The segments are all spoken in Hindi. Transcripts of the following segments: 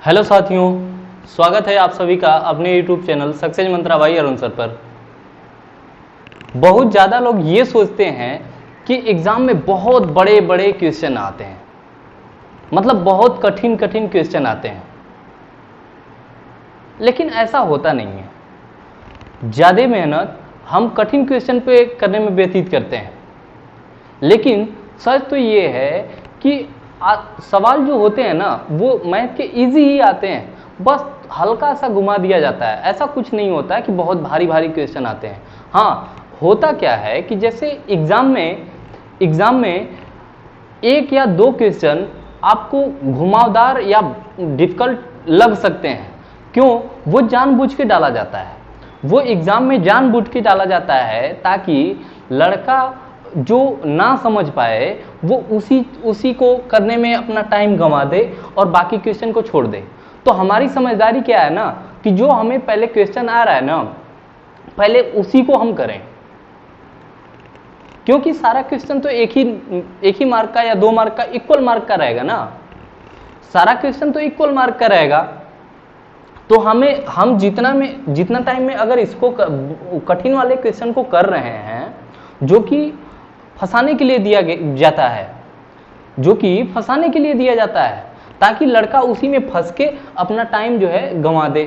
हेलो साथियों, स्वागत है आप सभी का अपने YouTube channel success Mantra by Arun sir पर। बहुत ज़्यादा लोग ये सोचते हैं कि एग्ज़ाम में बहुत बड़े बड़े क्वेश्चन आते हैं, मतलब बहुत कठिन कठिन क्वेश्चन आते हैं, लेकिन ऐसा होता नहीं है। ज़्यादा मेहनत हम कठिन क्वेश्चन पे करने में व्यतीत करते हैं, लेकिन सच तो ये है कि सवाल जो होते हैं ना वो मैथ के इजी ही आते हैं, बस हल्का सा घुमा दिया जाता है। ऐसा कुछ नहीं होता है कि बहुत भारी भारी क्वेश्चन आते हैं। हाँ, होता क्या है कि जैसे एग्ज़ाम में एक या दो क्वेश्चन आपको घुमावदार या डिफ़िकल्ट लग सकते हैं। क्यों? वो जानबूझ के डाला जाता है, वो एग्ज़ाम में जानबूझ के डाला जाता है ताकि लड़का जो ना समझ पाए वो उसी को करने में अपना टाइम गंवा दे और बाकी क्वेश्चन को छोड़ दे। तो हमारी समझदारी क्या है ना कि जो हमें पहले क्वेश्चन आ रहा है ना, पहले उसी को हम करें, क्योंकि सारा क्वेश्चन तो एक ही मार्क का या 2 मार्क का इक्वल मार्क का रहेगा ना। सारा क्वेश्चन तो इक्वल मार्क का रहेगा। तो हम जितना टाइम में अगर इसको कठिन वाले क्वेश्चन को कर रहे हैं, जो कि फंसाने के लिए दिया जाता है, ताकि लड़का उसी में फंस के अपना टाइम जो है गंवा दे।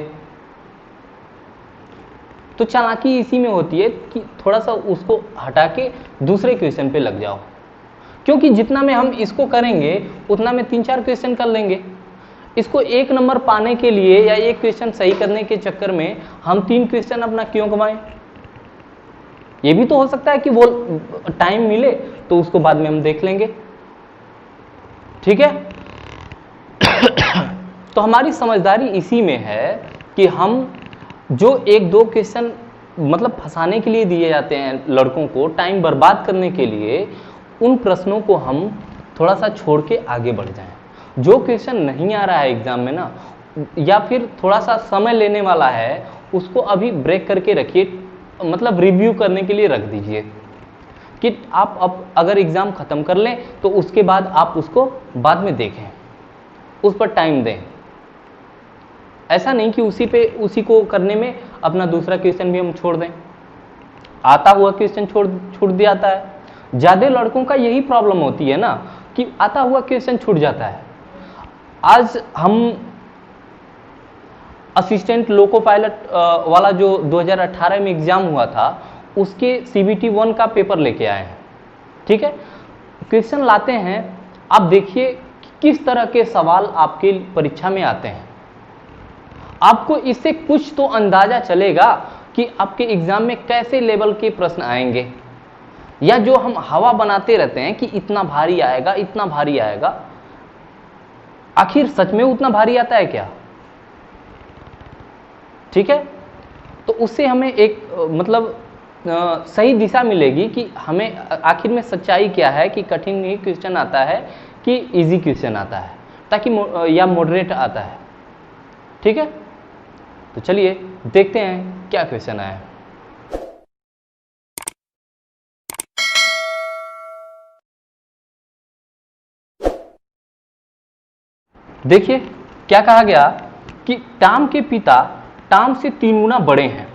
तो चालाकी इसी में होती है कि थोड़ा सा उसको हटा के दूसरे क्वेश्चन पे लग जाओ, क्योंकि जितना में हम इसको करेंगे उतना में 3-4 क्वेश्चन कर लेंगे। इसको 1 नंबर पाने के लिए या एक क्वेश्चन सही करने के चक्कर में हम 3 क्वेश्चन अपना क्यों गंवाएं? ये भी तो हो सकता है कि वो टाइम मिले तो उसको बाद में हम देख लेंगे, ठीक है। तो हमारी समझदारी इसी में है कि हम जो 1-2 क्वेश्चन मतलब फंसाने के लिए दिए जाते हैं लड़कों को, टाइम बर्बाद करने के लिए, उन प्रश्नों को हम थोड़ा सा छोड़ के आगे बढ़ जाएं। जो क्वेश्चन नहीं आ रहा है एग्जाम में ना, या फिर थोड़ा सा समय लेने वाला है, उसको अभी ब्रेक करके रखिए, मतलब रिव्यू करने के लिए रख दीजिए कि आप अब अगर एग्ज़ाम ख़त्म कर लें तो उसके बाद आप उसको बाद में देखें, उस पर टाइम दें। ऐसा नहीं कि उसी को करने में अपना दूसरा क्वेश्चन भी हम छोड़ दें, आता हुआ क्वेश्चन छूट जाता है। ज़्यादा लड़कों का यही प्रॉब्लम होती है ना कि आता हुआ क्वेश्चन छूट जाता है। आज हम असिस्टेंट लोको पायलट वाला जो 2018 में एग्जाम हुआ था, उसके CBT 1 का पेपर लेके आए हैं, ठीक है। क्वेश्चन लाते हैं, आप देखिए किस तरह के सवाल आपके परीक्षा में आते हैं। आपको इससे कुछ तो अंदाजा चलेगा कि आपके एग्जाम में कैसे लेवल के प्रश्न आएंगे। या जो हम हवा बनाते रहते हैं कि इतना भारी आएगा, इतना भारी आएगा, आखिर सच में उतना भारी आता है क्या? ठीक है। तो उससे हमें एक मतलब सही दिशा मिलेगी कि हमें आखिर में सच्चाई क्या है, कि कठिन ही क्वेश्चन आता है कि इजी क्वेश्चन आता है, ताकि या मॉडरेट आता है, ठीक है। तो चलिए देखते हैं क्या क्वेश्चन आया है। देखिए क्या कहा गया कि टॉम के पिता टॉम से 3 गुना बड़े हैं।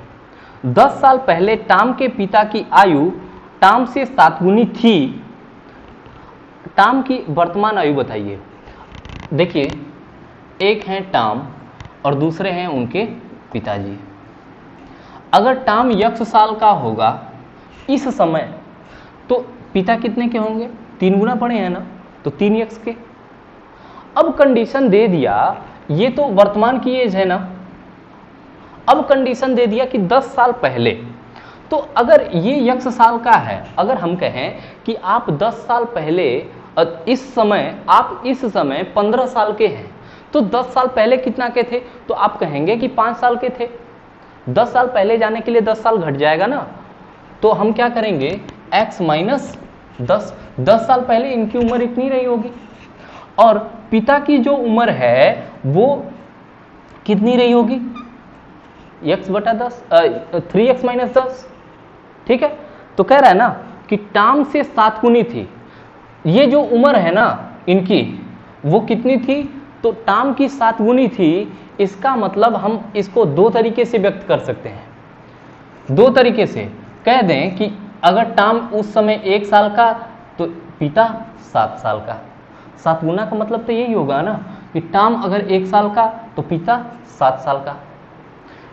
10 साल पहले टॉम के पिता की आयु टॉम से 7 गुनी थी। टॉम की वर्तमान आयु बताइए। देखिए, एक हैं टॉम और दूसरे हैं उनके पिताजी। अगर टॉम x साल का होगा इस समय, तो पिता कितने के होंगे? 3 गुना बड़े हैं ना, तो 3x के। अब कंडीशन दे दिया, ये तो वर्तमान की एज है ना, अब कंडीशन दे दिया कि 10 साल पहले, तो अगर ये x साल का है, अगर हम कहें कि आप 10 साल पहले इस समय 15 साल के हैं, तो 10 साल पहले कितना के थे? तो आप कहेंगे कि 5 साल के थे। 10 साल पहले जाने के लिए 10 साल घट जाएगा ना, तो हम क्या करेंगे? x माइनस 10 साल पहले इनकी उम्र इतनी रही होगी, और पिता की जो उम्र है वो कितनी रही होगी? x बटा 10, 3x माइनस 10, ठीक है। तो कह रहा है ना कि टॉम से 7 गुनी थी। ये जो उम्र है ना इनकी, वो कितनी थी? तो टाम की 7 गुनी थी, इसका मतलब हम इसको 2 तरीके से व्यक्त कर सकते हैं। 2 तरीके से कह दें कि अगर टाम उस समय 1 साल का तो पिता 7 साल का। 7 गुना का मतलब तो यही होगा ना कि टाम अगर 1 साल का तो पिता 7 साल का,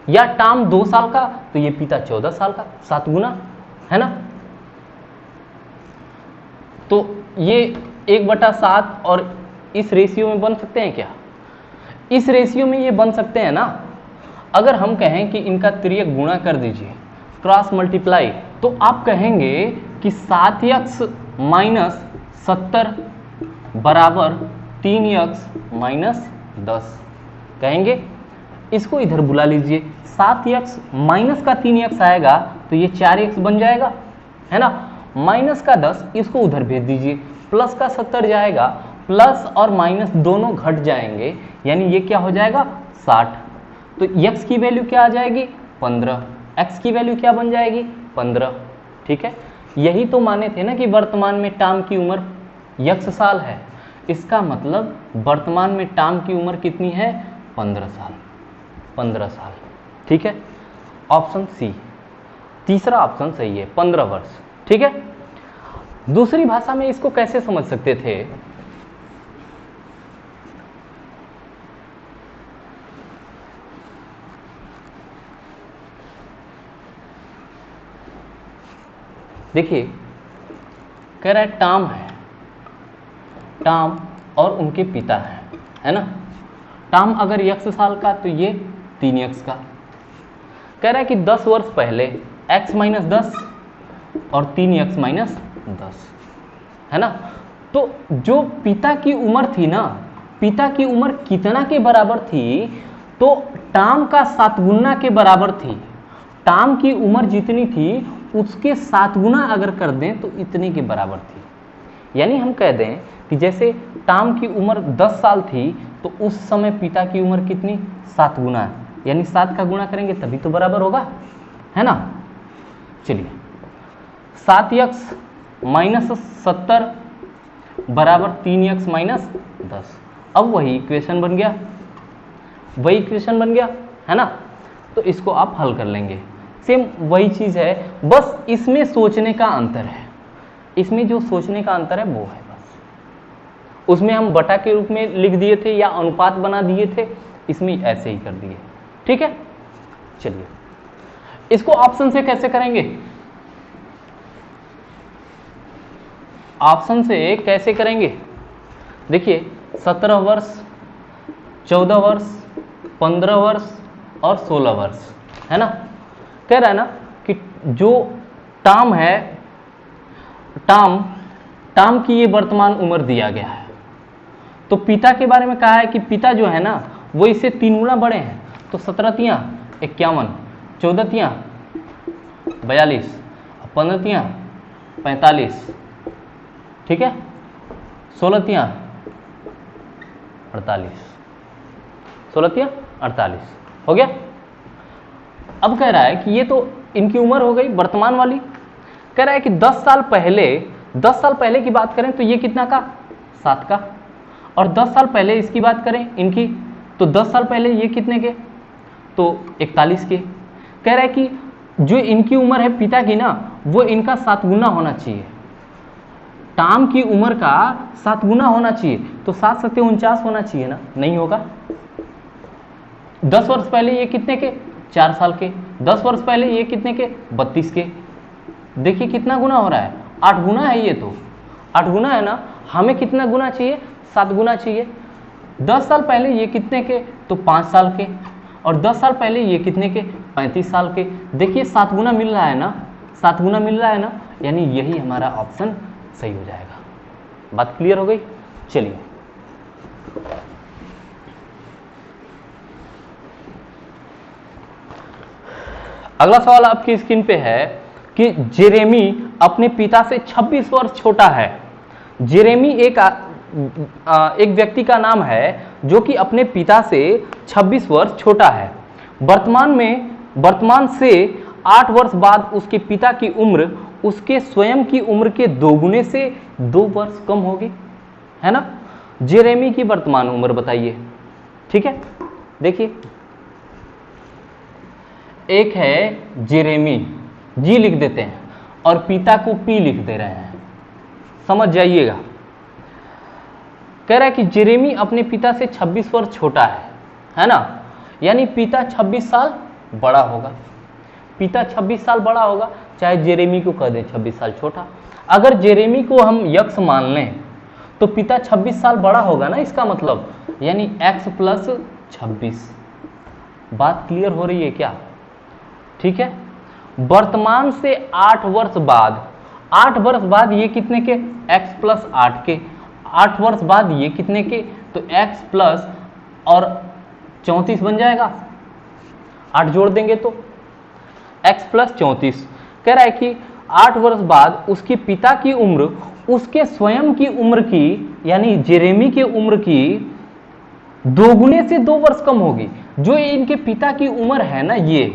या टाम 2 साल का तो ये पिता 14 साल का। 7 गुना है ना। तो ये 1/7 और इस रेशियो में बन सकते हैं क्या? इस रेशियो में ये बन सकते हैं ना। अगर हम कहें कि इनका तिर्यक गुणा कर दीजिए, क्रॉस मल्टीप्लाई, तो आप कहेंगे कि 7x माइनस 70 बराबर 3x माइनस 10 कहेंगे। इसको इधर बुला लीजिए, 7x माइनस का 3x आएगा तो ये 4x बन जाएगा, है ना। माइनस का 10 इसको उधर भेज दीजिए, प्लस का 70 जाएगा, प्लस और माइनस दोनों घट जाएंगे, यानी ये क्या हो जाएगा 60। तो x की वैल्यू क्या आ जाएगी 15, x की वैल्यू क्या बन जाएगी 15। ठीक है, यही तो माने थे ना कि वर्तमान में टाम की उम्र x साल है। इसका मतलब वर्तमान में टाम की उम्र कितनी है 15 साल। 15 साल, ठीक है। ऑप्शन सी, तीसरा ऑप्शन सही है, 15 वर्ष। ठीक है। दूसरी भाषा में इसको कैसे समझ सकते थे? देखिए, कह रहा है टाम है, टाम और उनके पिता है ना। टाम अगर x साल का तो ये 3x का। कह रहा है कि 10 वर्ष पहले x माइनस 10 और 3x माइनस 10, है ना। तो जो पिता की उम्र थी ना, पिता की उम्र कितना के बराबर थी? तो टाम का 7 गुना के बराबर थी। टाम की उम्र जितनी थी उसके 7 गुना अगर कर दें तो इतने के बराबर थी। यानी हम कह दें कि जैसे टाम की उम्र 10 साल थी तो उस समय पिता की उम्र कितनी 7 गुना, यानी 7 का गुणा करेंगे तभी तो बराबर होगा, है ना। चलिए, 7x माइनस 70 बराबर 3x माइनस 10। अब वही इक्वेशन बन गया, वही इक्वेशन बन गया, है ना। तो इसको आप हल कर लेंगे। सेम वही चीज है, बस इसमें सोचने का अंतर है। इसमें जो सोचने का अंतर है वो है बस। उसमें हम बटा के रूप में लिख दिए थे या अनुपात बना दिए थे, इसमें ऐसे ही कर दिए। ठीक है, चलिए इसको ऑप्शन से कैसे करेंगे? ऑप्शन से कैसे करेंगे? देखिए, 17 वर्ष, 14 वर्ष, 15 वर्ष और 16 वर्ष, है ना। कह रहा है ना कि जो टाम है, टाम की ये वर्तमान उम्र दिया गया है। तो पिता के बारे में कहा है कि पिता जो है ना वो इससे 3 गुना बड़े हैं। तो 17 तियां 51, 14 तियां 42, 15 तियां 45, ठीक है, 16 तियां 48, 16 तियां 48 हो गया। अब कह रहा है कि ये तो इनकी उम्र हो गई वर्तमान वाली। कह रहा है कि 10 साल पहले की बात करें तो ये कितना का 7 का, और 10 साल पहले इसकी बात करें इनकी तो 10 साल पहले ये कितने के तो 41 के। कह रहा है कि जो इनकी उम्र है पिता की ना वो इनका 7 गुना होना चाहिए, टाम की उम्र का 7 गुना होना चाहिए। तो 7 7 49 होना चाहिए ना, नहीं होगा। 10 वर्ष पहले ये कितने के 4 साल के, 10 वर्ष पहले ये कितने के 32 के। देखिए कितना गुना हो रहा है, 8 गुना है। ये तो 8 गुना है ना, हमें कितना गुना चाहिए 7 गुना चाहिए। 10 साल पहले ये कितने के तो 5 साल के, और 10 साल पहले ये कितने के 35 साल के। देखिए 7 गुना मिल रहा है ना, 7 गुना मिल रहा है ना, यानी यही हमारा ऑप्शन सही हो जाएगा। बात क्लियर हो गई? चलिए अगला सवाल आपकी स्क्रीन पे है कि जेरेमी अपने पिता से 26 वर्ष छोटा है। जेरेमी एक व्यक्ति का नाम है जो कि अपने पिता से 26 वर्ष छोटा है। वर्तमान से 8 वर्ष बाद उसके पिता की उम्र उसके स्वयं की उम्र के 2 गुने से 2 वर्ष कम होगी, है ना। जेरेमी की वर्तमान उम्र बताइए। ठीक है, देखिए एक है जेरेमी, जी लिख देते हैं और पिता को पी लिख दे रहे हैं, समझ जाइएगा। कह रहा है कि जेरेमी अपने पिता से 26 वर्ष छोटा है ना, यानी पिता 26 साल बड़ा होगा। पिता 26 साल बड़ा होगा, चाहे जेरेमी को कह दे 26 साल छोटा। अगर जेरेमी को हम यक्स मान लें तो पिता 26 साल बड़ा होगा ना, इसका मतलब यानी x प्लस 26। बात क्लियर हो रही है क्या? ठीक है, वर्तमान से 8 वर्ष बाद, 8 वर्ष बाद ये कितने के? x प्लस 8 के। 8 वर्ष बाद ये कितने के? तो x प्लस और 34 बन जाएगा, 8 जोड़ देंगे तो x प्लस 34। कह रहा है कि 8 वर्ष बाद उसके पिता की उम्र उसके स्वयं की उम्र की, यानी जेरेमी की उम्र की दोगुने से 2 वर्ष कम होगी। जो इनके पिता की उम्र है ना, ये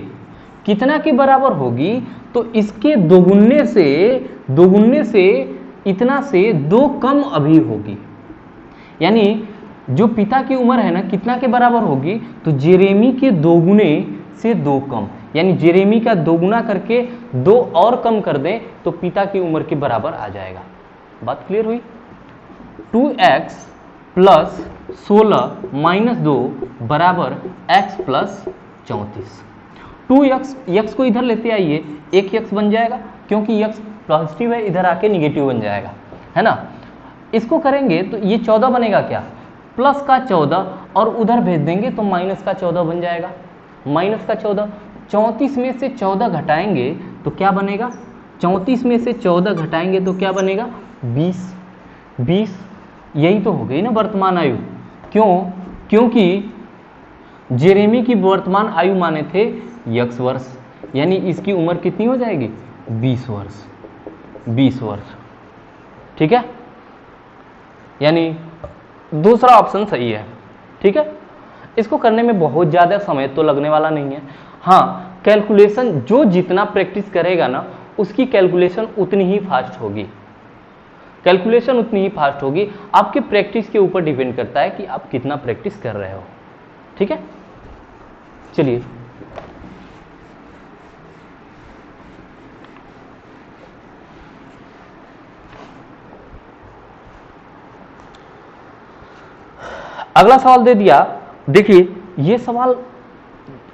कितना के बराबर होगी? तो इसके दोगुने से इतना से 2 कम अभी होगी। यानी जो पिता की उम्र है ना, कितना के बराबर होगी? तो जेरेमी के दोगुने से 2 कम, यानी जेरेमी का दोगुना करके 2 और कम कर दें तो पिता की उम्र के बराबर आ जाएगा। बात क्लियर हुई? 2x प्लस 16 माइनस 2 बराबर x प्लस 34। 2x को इधर लेते आइए, एक x बन जाएगा, क्योंकि x पॉजिटिव है, इधर आके निगेटिव बन जाएगा, है ना। इसको करेंगे तो ये 14 बनेगा क्या? प्लस का 14 और उधर भेज देंगे तो माइनस का 14 बन जाएगा। माइनस का 14, 34 में से 14 घटाएंगे तो क्या बनेगा? 34 में से 14 घटाएंगे तो क्या बनेगा? 20। यही तो हो गई ना वर्तमान आयु। क्यों? क्योंकि जेरेमी की वर्तमान आयु माने थे x वर्ष, यानी इसकी उम्र कितनी हो जाएगी? 20 वर्ष। 20 वर्ष, ठीक है, यानी दूसरा ऑप्शन सही है। ठीक है, इसको करने में बहुत ज़्यादा समय तो लगने वाला नहीं है। हाँ, कैलकुलेशन जो जितना प्रैक्टिस करेगा ना, उसकी कैलकुलेशन उतनी ही फास्ट होगी। कैलकुलेशन उतनी ही फास्ट होगी, आपके प्रैक्टिस के ऊपर डिपेंड करता है कि आप कितना प्रैक्टिस कर रहे हो। ठीक है, चलिए अगला सवाल दे दिया। देखिए ये सवाल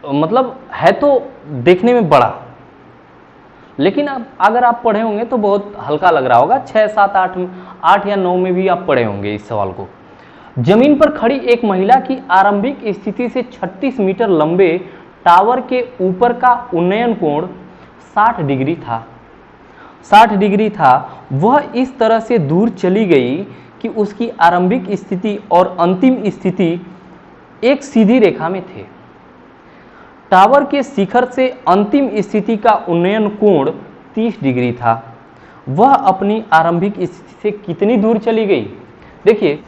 मतलब है तो देखने में बड़ा, लेकिन अब अगर आप पढ़े होंगे तो बहुत हल्का लग रहा होगा। 6, 7, 8 या 9 में भी आप पढ़े होंगे इस सवाल को। जमीन पर खड़ी एक महिला की आरंभिक स्थिति से 36 मीटर लंबे टावर के ऊपर का उन्नयन कोण 60 डिग्री था। 60 डिग्री था। वह इस तरह से दूर चली गई कि उसकी आरंभिक स्थिति और अंतिम स्थिति एक सीधी रेखा में थे। टावर के शिखर से अंतिम स्थिति का उन्नयन कोण 30 डिग्री था। वह अपनी आरंभिक स्थिति से कितनी दूर चली गई? देखिए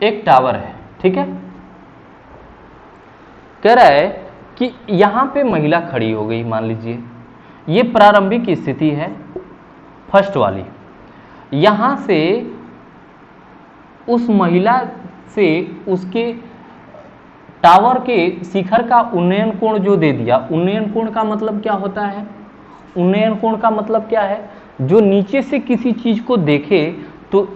एक टावर है, ठीक है, कह रहा है कि यहां पे महिला खड़ी हो गई, मान लीजिए ये प्रारंभिक स्थिति है फर्स्ट वाली। यहां से उस महिला से उसके टावर के शिखर का उन्नयन कोण जो दे दिया। उन्नयन कोण का मतलब क्या होता है? उन्नयन कोण का मतलब क्या है? जो नीचे से किसी चीज को देखे तो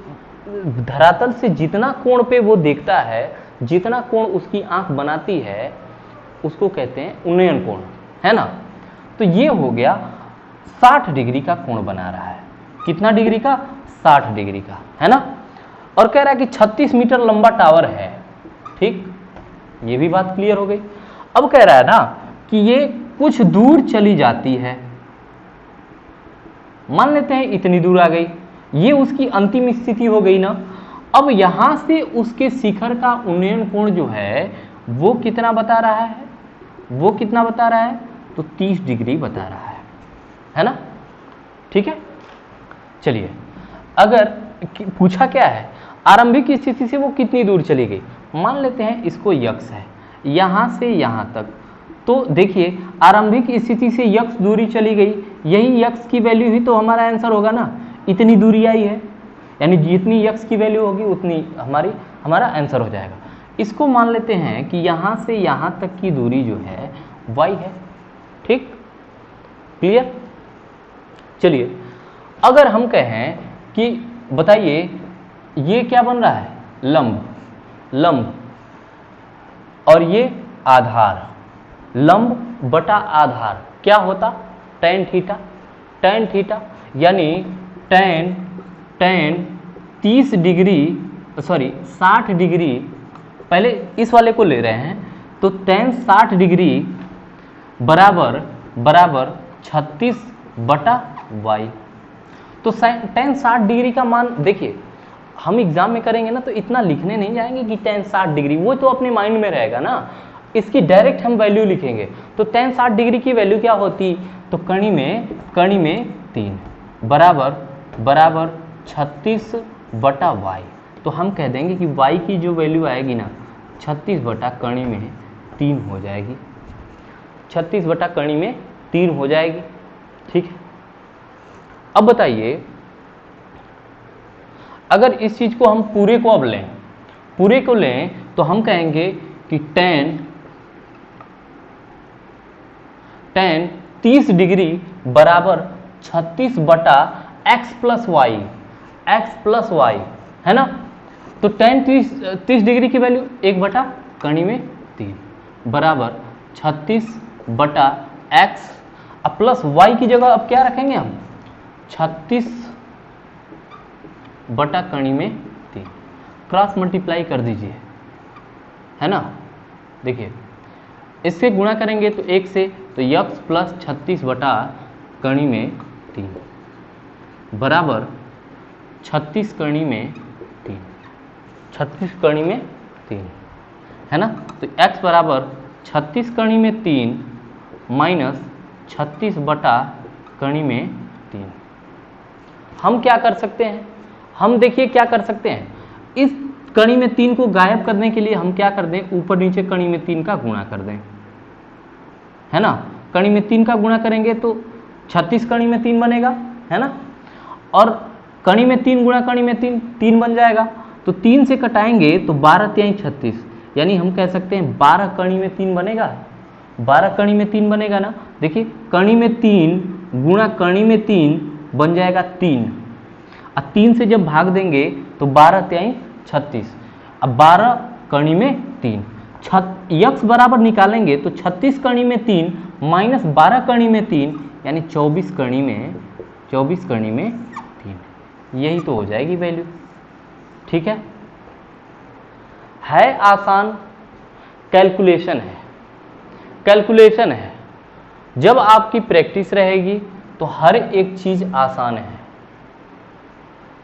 धरातल से जितना कोण पे वो देखता है, जितना कोण उसकी आंख बनाती है, उसको कहते हैं उन्नयन कोण, है ना। तो ये हो गया 60 डिग्री का कोण बना रहा है। कितना डिग्री का? 60 डिग्री का, है ना। और कह रहा है कि 36 मीटर लंबा टावर है। ठीक, ये भी बात क्लियर हो गई। अब कह रहा है ना कि ये कुछ दूर चली जाती है, मान लेते हैं इतनी दूर आ गई, ये उसकी अंतिम स्थिति हो गई ना। अब यहां से उसके शिखर का उन्नयन कोण जो है वो कितना बता रहा है? वो कितना बता रहा है? तो 30 डिग्री बता रहा है ना। ठीक है, चलिए अगर पूछा क्या है आरंभिक स्थिति से वो कितनी दूर चली गई, मान लेते हैं इसको यक्स है, यहां से यहां तक। तो देखिए आरंभिक स्थिति से यक्स दूरी चली गई, यही यक्स की वैल्यू ही तो हमारा आंसर होगा ना। इतनी दूरी आई है, यानी जितनी x की वैल्यू होगी उतनी हमारा आंसर हो जाएगा। इसको मान लेते हैं कि यहाँ से यहाँ तक की दूरी जो है y है। ठीक, क्लियर। चलिए अगर हम कहें कि बताइए ये क्या बन रहा है, लंब और ये आधार, लंब बटा आधार क्या होता, tan थीटा, यानी tan 30 डिग्री 60 डिग्री, पहले इस वाले को ले रहे हैं तो tan 60 डिग्री बराबर 36 बटा y। तो tan 60 डिग्री का मान देखिए, हम एग्जाम में करेंगे ना तो इतना लिखने नहीं जाएंगे कि tan 60 डिग्री, वो तो अपने माइंड में रहेगा ना, इसकी डायरेक्ट हम वैल्यू लिखेंगे। तो tan 60 डिग्री की वैल्यू क्या होती, तो कणी में 3 बराबर 36 बटा y। तो हम कह देंगे कि y की जो वैल्यू आएगी ना 36 बटा कणी में 3 हो जाएगी, 36 बटा कणी में 3 हो जाएगी। ठीक है, अब बताइए अगर इस चीज को हम पूरे को लें तो हम कहेंगे कि tan 30 डिग्री बराबर 36 बटा x प्लस वाई, है ना। तो tan 30 डिग्री की वैल्यू 1 बटा कणी में 3 बराबर 36 बटा x, अब प्लस y की जगह अब क्या रखेंगे हम, 36 बटा कणी में 3, क्रॉस मल्टीप्लाई कर दीजिए, है ना। देखिए इससे गुणा करेंगे तो 1 से, तो x प्लस 36 बटा कणी में 3 बराबर 36 कणी में 3, 36 कणी में 3, है ना। तो x बराबर 36 कणी में 3 माइनस 36 बटा कणी में 3। हम क्या कर सकते हैं, हम देखिए क्या कर सकते हैं, इस कणी में 3 को गायब करने के लिए हम क्या कर दें, ऊपर नीचे कणी में 3 का गुणा कर दें, है ना। कणी में 3 का गुणा करेंगे तो 36 कणी में 3 बनेगा, है ना, और कणी में 3 गुणा कणी में 3 बन जाएगा। तो 3 से कटाएंगे तो 12 3 36, यानी हम कह सकते हैं 12 कणी में 3 बनेगा, 12 कणी में 3 बनेगा ना। देखिए कणी में 3 गुणा कणी में 3 बन जाएगा 3, अब 3 से जब भाग देंगे तो 12 3 36, अब 12 कणी में 3, x बराबर निकालेंगे तो 36 कणी में 3 माइनस 12 कणी में 3, यानी 24 कणी में 3, यही तो हो जाएगी वैल्यू। ठीक है आसान, कैलकुलेशन है। जब आपकी प्रैक्टिस रहेगी तो हर एक चीज आसान है,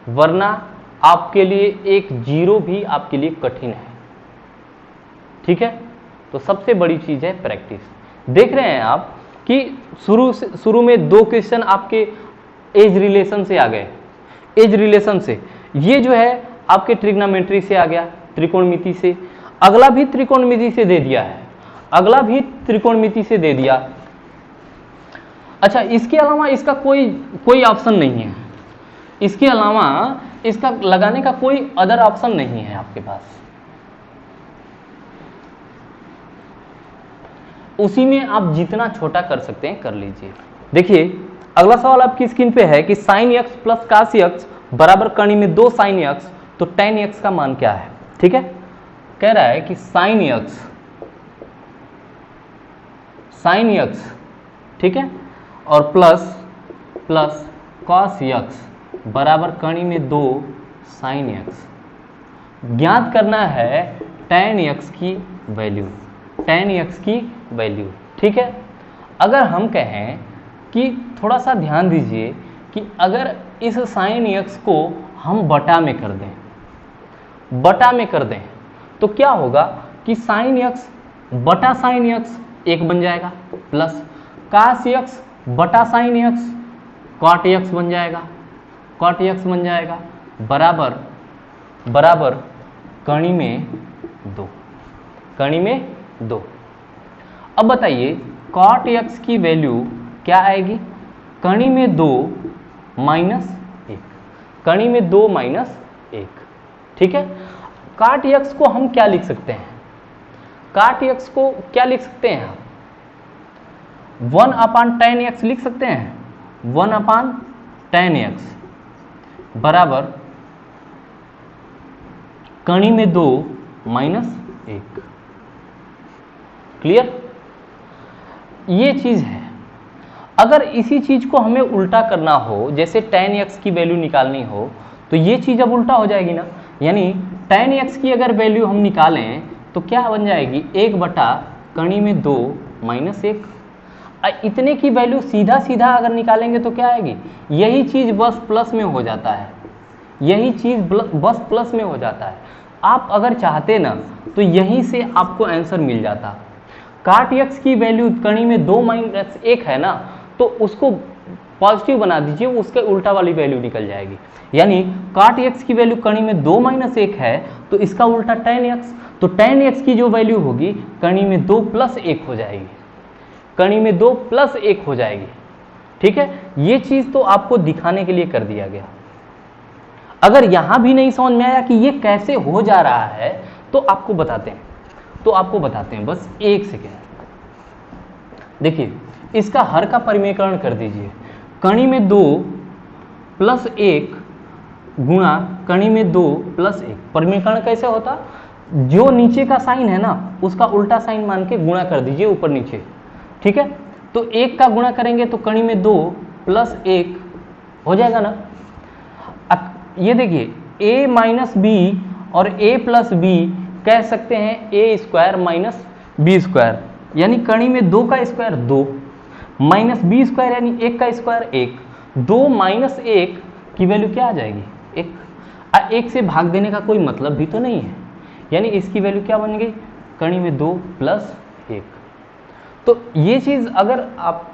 वरना आपके लिए एक जीरो भी आपके लिए कठिन है। ठीक है, तो सबसे बड़ी चीज है प्रैक्टिस। देख रहे हैं आप कि शुरू में 2 क्वेश्चन आपके एज रिलेशन से आ गए, एज रिलेशन से, ये जो है आपके ट्रिग्नोमेट्री से आ गया, त्रिकोणमिति से, अगला भी त्रिकोणमिति से दे दिया है, अच्छा इसके अलावा इसका कोई ऑप्शन नहीं है, इसके अलावा इसका लगाने का कोई अदर ऑप्शन नहीं है आपके पास, उसी में आप जितना छोटा कर सकते हैं कर लीजिए। देखिए अगला सवाल आपकी स्क्रीन पे है कि sin x plus cos x बराबर कणी में 2 sin x, तो tan x का मान क्या है। ठीक है, कह रहा है कि sin x, ठीक है, और प्लस cos x बराबर कणी में 2 sin x, ज्ञात करना है tan x की वैल्यू। ठीक है, अगर हम कहें कि थोड़ा सा ध्यान दीजिए कि अगर इस sin x को हम बटा में कर दें तो क्या होगा कि sin x बटा sin x 1 बन जाएगा, प्लस cos x बटा sin x cot x बन जाएगा, बराबर कणी में 2। अब बताइए cot x की वैल्यू क्या आएगी, कणी में 2 माइनस 1, कणी में 2 माइनस 1। ठीक है, काट यक्स को हम क्या लिख सकते हैं? काट यक्स को क्या लिख सकते हैं? 1 अपान tan x लिख सकते हैं। 1 अपान tan x बराबर कणी में 2 माइनस 1। क्लियर? ये चीज है। अगर इसी चीज को हमें उल्टा करना हो, जैसे tan x की वैल्यू निकालनी हो, तो ये चीज अब उल्टा हो जाएगी ना। यानी tan x की अगर वैल्यू हम निकालें तो क्या बन जाएगी? 1 बटा कणी में 2 माइनस 1। इतने की वैल्यू सीधा सीधा अगर निकालेंगे तो क्या आएगी? यही चीज बस प्लस में हो जाता है, यही चीज बस प्लस में हो जाता है। आप अगर चाहते ना तो यहीं से आपको आंसर मिल जाता। काट यक्स की वैल्यू कणी में 2 माइनस 1 है ना, तो उसको पॉजिटिव बना दीजिए, उसके उल्टा वाली वैल्यू निकल जाएगी। यानी काट यक्स की वैल्यू कणी में 2 माइनस 1 है, तो इसका उल्टा tan यक्स, तो tan यक्स की जो वैल्यू होगी कणी में 2 प्लस 1 हो जाएगी, कणी में 2 प्लस 1 हो जाएगी। ठीक है, ये चीज तो आपको दिखाने के लिए कर दिया गया। अगर यहां भी नहीं समझ में आया कि ये कैसे हो जा रहा है, तो आपको बताते हैं, बस एक सेकेंड। देखिए, इसका हर का परिमेयकरण कर दीजिए। कणी में 2 प्लस 1 गुणा कणी में 2 प्लस 1। परिमेयकरण कैसे होता? जो नीचे का साइन है ना, उसका उल्टा साइन मान के गुणा कर दीजिए ऊपर नीचे। ठीक है, तो 1 का गुणा करेंगे तो कणी में 2 प्लस 1 हो जाएगा ना। ये देखिए, a माइनस बी और a प्लस बी कह सकते हैं a square minus b square, यानी कणी में 2 का स्क्वायर 2 माइनस बी स्क्वायर यानी 1 का स्क्वायर 1। 2 माइनस 1 की वैल्यू क्या आ जाएगी? 1। 1 से भाग देने का कोई मतलब भी तो नहीं है, यानी इसकी वैल्यू क्या बन गई? कणी में 2 प्लस 1। तो ये चीज़ अगर आप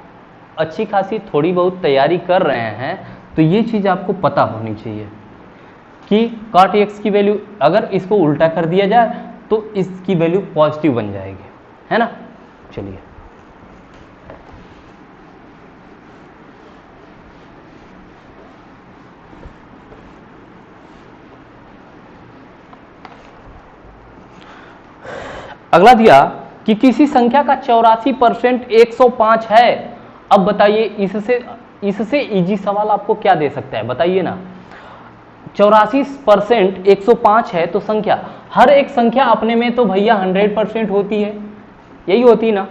अच्छी खासी थोड़ी बहुत तैयारी कर रहे हैं तो ये चीज़ आपको पता होनी चाहिए कि cot x की वैल्यू अगर इसको उल्टा कर दिया जाए तो इसकी वैल्यू पॉजिटिव बन जाएगी, है ना। चलिए, अगला दिया कि किसी संख्या का 84% 105 है। अब बताइए, इससे इजी सवाल आपको क्या दे सकता है? बताइए ना। 84% 105 है तो संख्या, हर एक संख्या अपने में तो भैया 100% होती है, यही होती ना।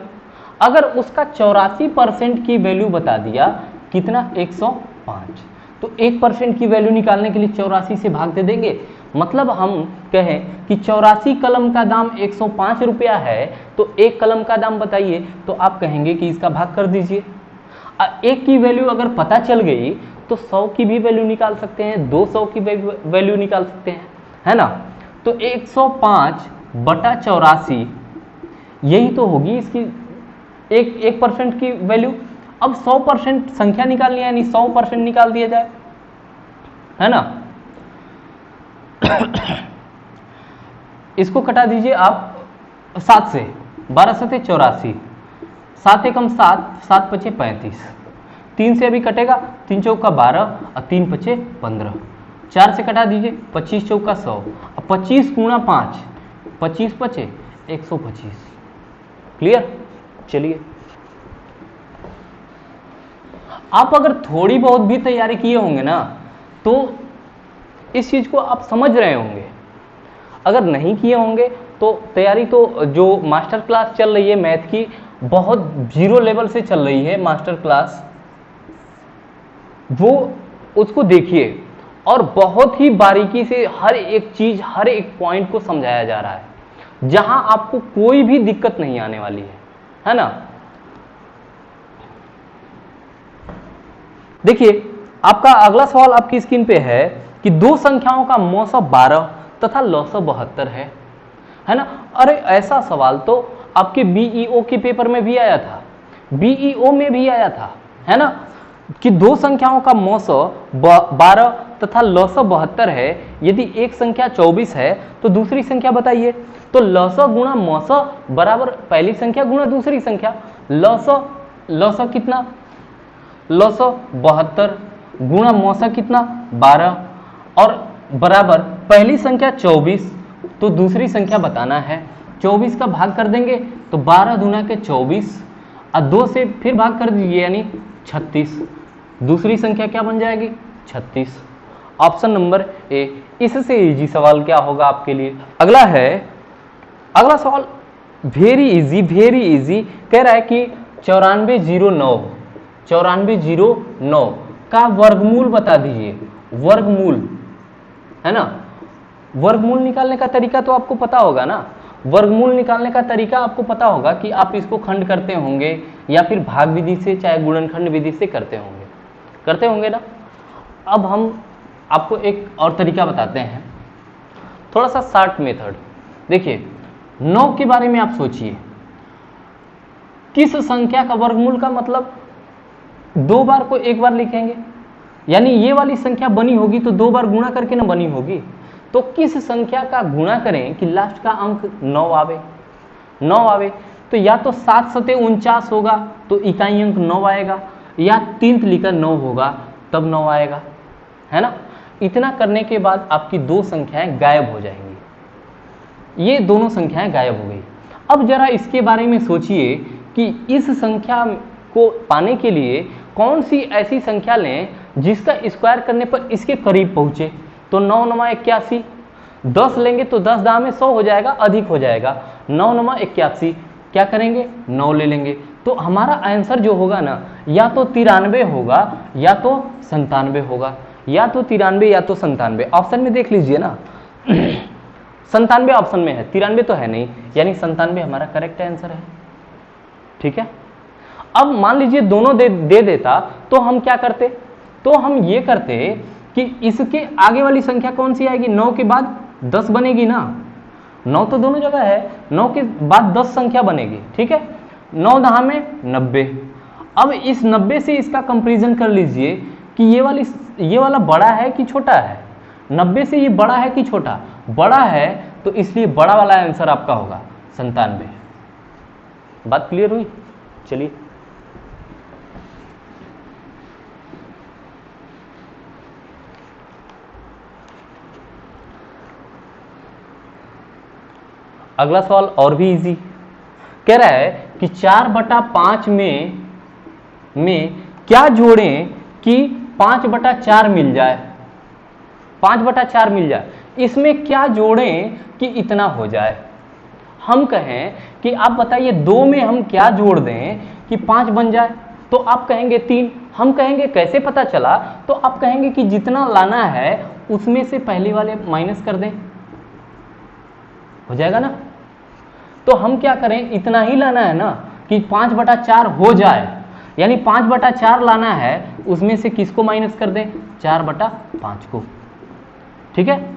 अगर उसका 84% की वैल्यू बता दिया, कितना? 105, तो 1% की वैल्यू निकालने के लिए 84 से भाग दे देंगे। मतलब हम कहें कि 84 कलम का दाम 105 रुपया है, तो एक कलम का दाम बताइए, तो आप कहेंगे कि इसका भाग कर दीजिए। एक की वैल्यू अगर पता चल गई तो 100 की भी वैल्यू निकाल सकते हैं, 200 की वैल्यू निकाल सकते हैं, है ना। तो 105 बटा 84 यही तो होगी इसकी 1% की वैल्यू। अब 100% संख्या निकालनी है, यानी 100% निकाल दिया जाए, है ना। इसको कटा दीजिए आप 7 से, 12 7 84, 7 एकम 7, 7 पचे 35, 3 से अभी कटेगा, 3 चौका 12 और 3 पचे 15, 4 से कटा दीजिए, 25 चौका 100 और 25 गुणा 5, 25 पचे 125। क्लियर? चलिए, आप अगर थोड़ी बहुत भी तैयारी किए होंगे ना तो इस चीज को आप समझ रहे होंगे। अगर नहीं किए होंगे तो तैयारी तो जो मास्टर क्लास चल रही है मैथ की, बहुत जीरो लेवल से चल रही है मास्टर क्लास, वो उसको देखिए और बहुत ही बारीकी से हर एक चीज, हर एक पॉइंट को समझाया जा रहा है, जहां आपको कोई भी दिक्कत नहीं आने वाली है ना। देखिए, आपका अगला सवाल आपकी स्क्रीन पे है कि दो संख्याओं का मौसा 12 तथा लौसा 72 है ना। अरे ऐसा सवाल तो आपके बीईओ के पेपर में भी आया था, बीईओ में भी आया था, है ना, कि दो संख्याओं का मौसा 12 तथा लौसा 72 है। यदि एक संख्या 24 है तो दूसरी संख्या बताइए। तो लौसा गुणा मौसा बराबर पहली संख्या गुणा दूसरी संख्या। लौसा कितना? लौसा 72 गुणा मौसा कितना? 12। और बराबर पहली संख्या 24, तो दूसरी संख्या बताना है। 24 का भाग कर देंगे तो 12 दूना के 24 और 2 से फिर भाग कर दीजिए यानी 36। दूसरी संख्या क्या बन जाएगी? 36। Option number A. इससे इजी सवाल क्या होगा आपके लिए? अगला है, अगला सवाल वेरी इजी कह रहा है कि 9409 का वर्गमूल बता दीजिए। वर्गमूल है ना, वर्गमूल निकालने का तरीका तो आपको पता होगा ना। वर्गमूल निकालने का तरीका आपको पता होगा कि आप इसको खंड करते होंगे या फिर भाग विधि से चाहे गुणनखंड विधि से करते होंगे ना। अब हम आपको एक और तरीका बताते हैं, थोड़ा सा शॉर्ट मेथड। देखिए 9 के बारे में आप सोचिए, किस संख्या का वर्गमूल का मतलब 2 बार को 1 बार लिखेंगे, यानी ये वाली संख्या बनी होगी तो 2 बार गुणा करके ना बनी होगी। तो किस संख्या का गुणा करें कि लास्ट का अंक 9 आवे? तो या तो 7 सते 49 होगा तो इकाई अंक 9 आएगा, या 3 लिखकर 9 होगा तब 9 आएगा, है ना। इतना करने के बाद आपकी 2 संख्याएं गायब हो जाएंगी। ये दोनों संख्याएं गायब हो गई। अब जरा इसके बारे में सोचिए कि इस संख्या को पाने के लिए कौन सी ऐसी संख्या लें जिसका स्क्वायर करने पर इसके करीब पहुंचे। तो 9 9 81, 10 लेंगे तो 10 दाम में 100 हो जाएगा, अधिक हो जाएगा। 9 9 81, क्या करेंगे? 9 ले लेंगे। तो हमारा आंसर जो होगा ना, या तो 93 होगा या तो 97 होगा, या तो 93 या तो 97। ऑप्शन में देख लीजिए ना 97 ऑप्शन में है, 93 तो है नहीं, यानी 97 हमारा करेक्ट आंसर है। ठीक है। अब मान लीजिए दोनों दे देता तो हम क्या करते? तो हम ये करते कि इसके आगे वाली संख्या कौन सी आएगी? 9 के बाद 10 बनेगी ना। 9 तो दोनों जगह है, 9 के बाद 10 संख्या बनेगी। ठीक है। 9 दहा में 90। अब इस 90 से इसका कंपैरिजन कर लीजिए कि ये वाला बड़ा है कि छोटा है। 90 से ये बड़ा है कि छोटा? बड़ा है, तो इसलिए बड़ा वाला आंसर आपका होगा 97। बात क्लियर हुई? चलिए अगला सवाल और भी इजी कह रहा है कि 4/5 में क्या जोड़ें कि 5/4 मिल जाए। 5/4 मिल जाए, इसमें क्या जोड़ें कि इतना हो जाए। हम कहें कि आप बताइए 2 में हम क्या जोड़ दें कि 5 बन जाए, तो आप कहेंगे 3। हम कहेंगे कैसे पता चला, तो आप कहेंगे कि जितना लाना है उसमें से पहले वाले माइनस कर दें, हो जाएगा ना। तो हम क्या करें, इतना ही लाना है ना कि 5/4 हो जाए, यानी 5/4 लाना है, उसमें से किसको माइनस कर दें? 4/5 को। ठीक है।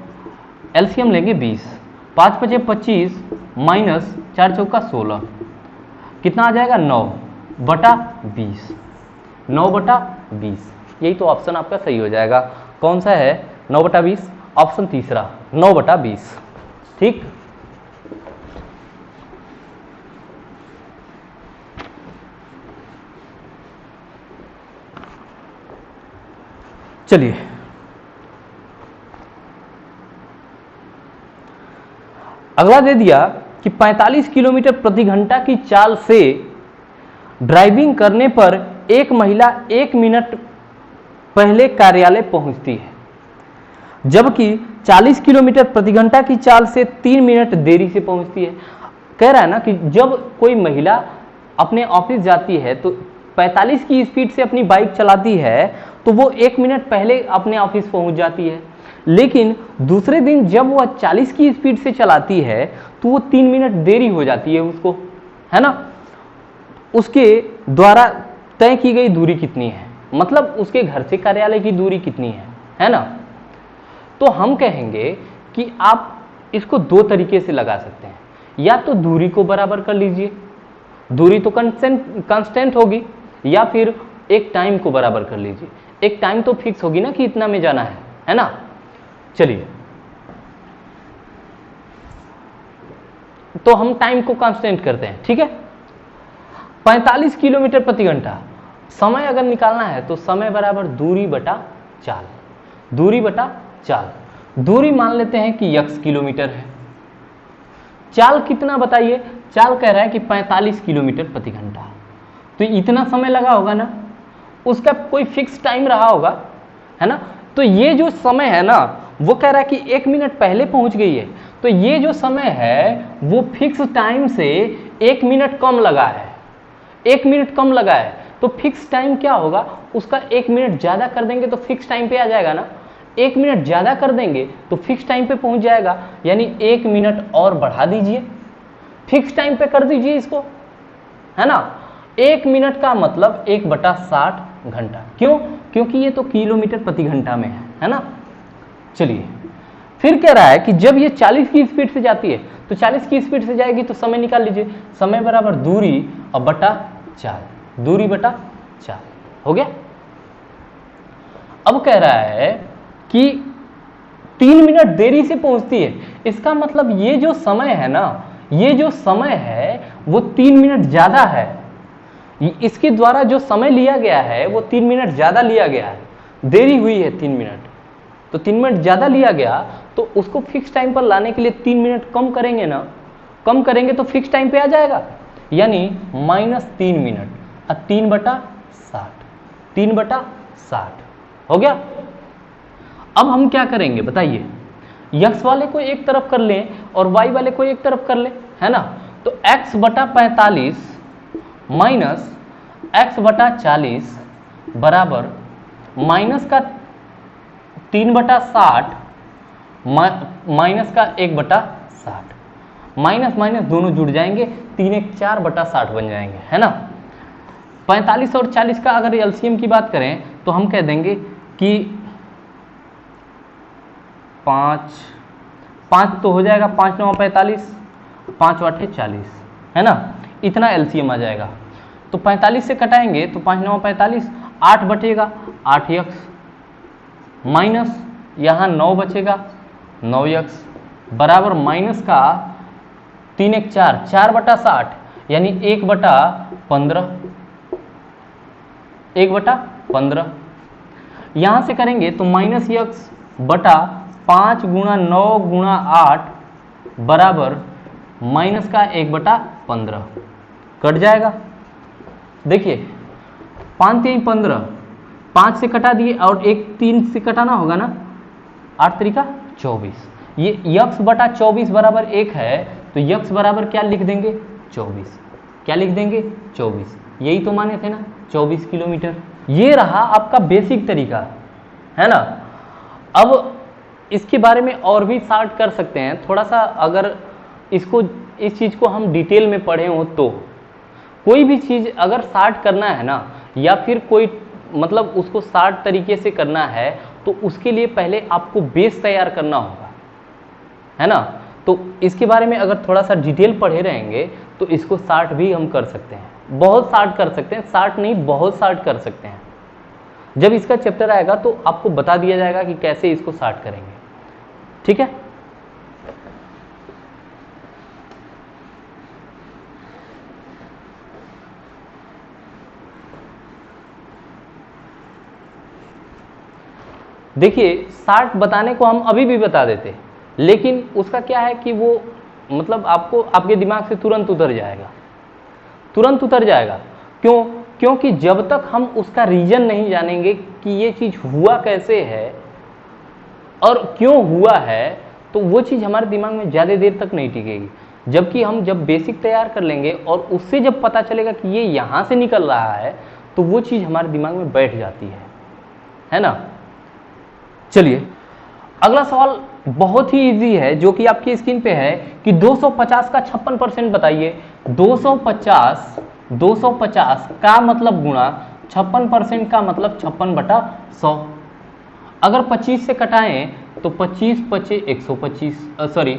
एलसीएम लेंगे 20, 5 × 5 = 25 माइनस 4 × 16, कितना आ जाएगा? 9/20। 9/20, यही तो ऑप्शन आपका सही हो जाएगा। कौन सा है? 9/20, ऑप्शन तीसरा 9/20। ठीक। चलिए अगला दे दिया कि 45 किलोमीटर प्रति घंटा की चाल से ड्राइविंग करने पर एक महिला 1 मिनट पहले कार्यालय पहुंचती है, जबकि 40 किलोमीटर प्रति घंटा की चाल से 3 मिनट देरी से पहुंचती है। कह रहा है ना कि जब कोई महिला अपने ऑफिस जाती है तो 45 की स्पीड से अपनी बाइक चलाती है तो वो 1 मिनट पहले अपने ऑफिस पहुंच जाती है, लेकिन दूसरे दिन जब वह 40 की स्पीड से चलाती है तो वो 3 मिनट देरी हो जाती है उसको, है ना। उसके द्वारा तय की गई दूरी कितनी है, मतलब उसके घर से कार्यालय की दूरी कितनी है ना। तो हम कहेंगे कि आप इसको 2 तरीके से लगा सकते हैं, या तो दूरी को बराबर कर लीजिए, दूरी तो कांस्टेंट होगी, या फिर एक टाइम को बराबर कर लीजिए। एक टाइम तो फिक्स होगी ना कि इतना में जाना है ना। चलिए तो हम टाइम को कांस्टेंट करते हैं। ठीक है। 45 किलोमीटर प्रति घंटा, समय अगर निकालना है तो समय बराबर दूरी बटा चाल, दूरी बटा चाल। दूरी मान लेते हैं कि x किलोमीटर है। चाल कितना बताइए? चाल कह रहा है कि 45 किलोमीटर प्रति घंटा। तो इतना समय लगा होगा ना, उसका कोई फिक्स टाइम रहा होगा, है ना। तो ये जो समय है ना, वो कह रहा है कि 1 मिनट पहले पहुंच गई है, तो ये जो समय है वो फिक्स टाइम से 1 मिनट कम लगा है। 1 मिनट कम लगा है तो फिक्स टाइम क्या होगा, उसका 1 मिनट ज्यादा कर देंगे तो फिक्स टाइम पे आ जाएगा ना। 1 मिनट ज्यादा कर देंगे तो फिक्स टाइम पे पहुंच जाएगा, यानी 1 मिनट और बढ़ा दीजिए, फिक्स टाइम पे कर दीजिए इसको, है ना। 1 मिनट का मतलब 1/60 घंटा। क्यों? क्योंकि ये तो किलोमीटर प्रति घंटा में है ना। चलिए, फिर कह रहा है कि जब ये 40 की स्पीड से जाती है, तो 40 की स्पीड से जाएगी तो समय निकाल लीजिए, समय बराबर दूरी और बटा चाल, दूरी बटा चाल, हो गया। अब कह रहा है कि 3 मिनट देरी से पहुंचती है, इसका मतलब ये जो समय है ना, ये जो समय है वो 3 मिनट ज्यादा है। इसके द्वारा जो समय लिया गया है वो 3 मिनट ज्यादा लिया गया है, देरी हुई है 3 मिनट, तो 3 मिनट ज्यादा लिया गया, तो उसको फिक्स टाइम पर लाने के लिए 3 मिनट कम करेंगे ना, कम करेंगे तो फिक्स टाइम पे आ जाएगा, यानी -3 मिनट, 3/60, 3/60 हो गया। अब हम क्या करेंगे बताइए, x वाले को एक तरफ कर लें और y वाले को एक तरफ कर लें, है ना। तो x/45 माइनस x/40 बराबर माइनस का 3/60 माइनस का 1/60, माइनस माइनस दोनों जुड़ जाएंगे, 3 1 4/60 बन जाएंगे, है ना। 45 और 40 का अगर एलसीएम की बात करें तो हम कह देंगे कि 5 तो हो जाएगा, 5 9 45, 5 8 40, है ना, इतना एलसीएम आ जाएगा। तो 45 से कटाएंगे तो 5 9 45, 8 बचेगा 8x, माइनस यहाँ 9 बचेगा 9x बराबर माइनस का 3 1 4, 4/60 यानी 1/15, 1/15। यहां से करेंगे तो -x बटा 5 गुणा 9 गुणा 8 बराबर माइनस का 1/15 कट जाएगा। देखिए 5 3 15, 5 से कटा दिए और 1 3 से कटाना होगा ना, 8 3 24, ये x/24 बराबर 1 है, तो x बराबर क्या लिख देंगे 24, क्या लिख देंगे 24, यही तो माने थे ना 24 किलोमीटर। ये रहा आपका बेसिक तरीका, है ना। अब इसके बारे में और भी शार्ट कर सकते हैं थोड़ा सा, अगर इसको इस चीज को हम डिटेल में पढ़े हो तो कोई भी चीज अगर शार्ट करना है ना, या फिर कोई मतलब उसको शार्ट तरीके से करना है, तो उसके लिए पहले आपको बेस तैयार करना होगा, है ना। तो इसके बारे में अगर थोड़ा सा डिटेल पढ़े रहेंगे तो इसको शार्ट भी हम कर सकते हैं, बहुत शार्ट कर सकते हैं, शार्ट नहीं बहुत शार्ट कर सकते हैं। जब इसका चैप्टर आएगा तो आपको बता दिया जाएगा कि कैसे इसको शार्ट करेंगे, ठीक है। देखिए शार्ट बताने को हम अभी भी बता देते, लेकिन उसका क्या है कि वो मतलब आपको आपके दिमाग से तुरंत उतर जाएगा, तुरंत उतर जाएगा। क्यों? क्योंकि जब तक हम उसका रीजन नहीं जानेंगे कि ये चीज हुआ कैसे है और क्यों हुआ है, तो वो चीज हमारे दिमाग में ज्यादा देर तक नहीं टिकेगी। जबकि हम जब बेसिक तैयार कर लेंगे और उससे जब पता चलेगा कि ये यहां से निकल रहा है, तो वो चीज हमारे दिमाग में बैठ जाती है ना। चलिए अगला सवाल बहुत ही इजी है, जो कि आपकी स्क्रीन पे है कि 250 का 56% बताइए। 250 का मतलब गुणा 56% का मतलब 56/100। अगर 25 से कटाएं तो 25 पचे 125, सॉरी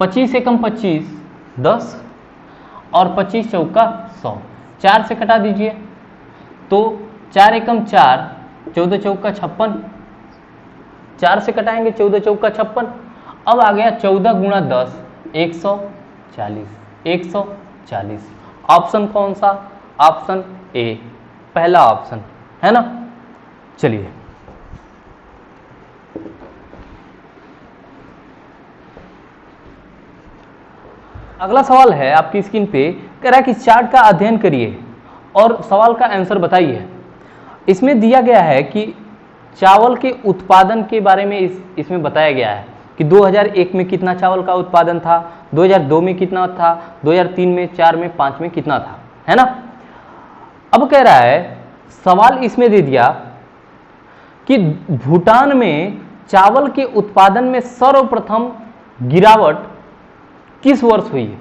25 एकम 25 10 और 25 चौका 100। 4 से कटा दीजिए तो 4 एकम 4, 14 चौका 56, 4 से कटाएंगे 14 चौका 56। अब आ गया 14 गुणा 10 140, 140। ऑप्शन कौन सा? ऑप्शन ए, पहला ऑप्शन, है ना। चलिए अगला सवाल है आपकी स्क्रीन पे, कह रहा है कि चार्ट का अध्ययन करिए और सवाल का आंसर बताइए। इसमें दिया गया है कि चावल के उत्पादन के बारे में इसमें बताया गया है कि 2001 में कितना चावल का उत्पादन था, 2002 में कितना था, 2003 में, 4 में, 5 में कितना था, है ना। अब कह रहा है, सवाल इसमें दे दिया कि भूटान में चावल के उत्पादन में सर्वप्रथम गिरावट किस वर्ष हुई है।